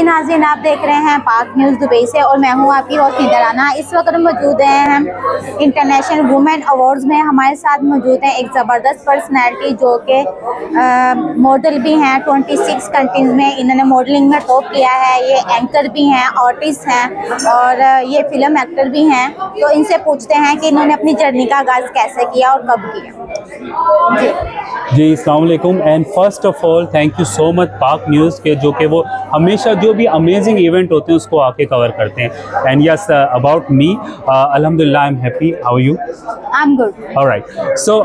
नाज़रीन, आप देख रहे हैं पाक न्यूज़ दुबई से और मैं हूं आपकी होस्ट निदराना। इस वक्त मौजूद हैं हम इंटरनेशनल वुमेन अवार्ड्स में। हमारे साथ मौजूद हैं एक ज़बरदस्त पर्सनैलिटी जो कि मॉडल भी हैं 26 कंट्रीज़ में। इन्होंने मॉडलिंग में टॉप किया है। ये एंकर भी हैं, आर्टिस्ट हैं और ये फिल्म एक्टर भी हैं। तो इनसे पूछते हैं कि इन्होंने अपनी जर्नी का आगाज़ कैसे किया और कब किया। जी अस्सलाम वालेकुम and first of all thank you so much पाक न्यूज़ के, जो कि वो हमेशा जो भी अमेजिंग इवेंट होते हैं उसको आके कवर करते हैं। एंड यस अबाउट मी, अल्हम्दुलिल्लाह I am happy. How are you? I am good. Alright. So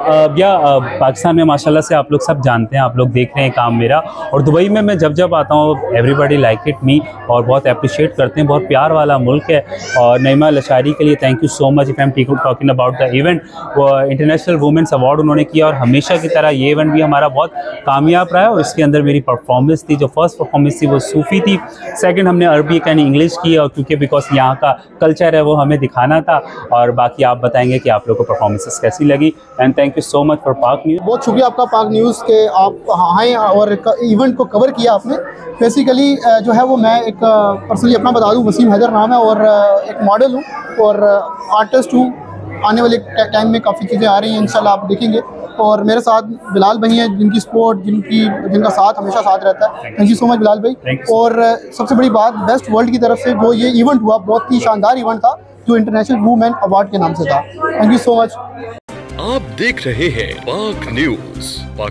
Pakistan में माशाल्लाह से आप लोग सब जानते हैं, आप लोग देख रहे हैं काम मेरा, और दुबई में मैं जब आता हूँ एवरीबडी लाइक इट मी और बहुत अप्रिशिएट करते हैं। बहुत प्यार वाला मुल्क है। और नईमा लशारी के लिए thank you so much. If I am talking about the event, वो इंटरनेशनल वुमेन्स अवार्ड उन्होंने किया और हमेशा की तरह ये इवेंट भी हमारा बहुत कामयाब रहा है। और इसके अंदर मेरी परफॉर्मेंस थी, जो फर्स्ट परफॉर्मेंस थी वो सूफ़ी थी। सेकंड हमने अरबिक यानी इंग्लिश की, और क्योंकि बिकॉज यहाँ का कल्चर है वो हमें दिखाना था। और बाकी आप बताएंगे कि आप लोगों को परफॉर्मेंसेस कैसी लगी। And thank you so much for पाक न्यूज़। बहुत शुक्रिया आपका पाक न्यूज़ के आप आए और इवेंट को कवर किया आपने। बेसिकली जो है वो मैं एक पर्सनली अपना बता दूँ, वसीम हैदर नाम है और एक मॉडल हूँ और आर्टिस्ट हूँ। आने वाले टाइम में काफ़ी चीज़ें आ रही हैं, इंशाल्लाह आप देखेंगे। और मेरे साथ बिलाल भाई हैं जिनकी सपोर्ट, जिनका साथ हमेशा साथ रहता है। Thank you so much Bilal भाई। और सबसे बड़ी बात, बेस्ट वर्ल्ड की तरफ से जो ये इवेंट हुआ बहुत ही शानदार इवेंट था, जो इंटरनेशनल वुमेन अवार्ड के नाम से था। Thank you so much. आप देख रहे हैं पाक न्यूज़।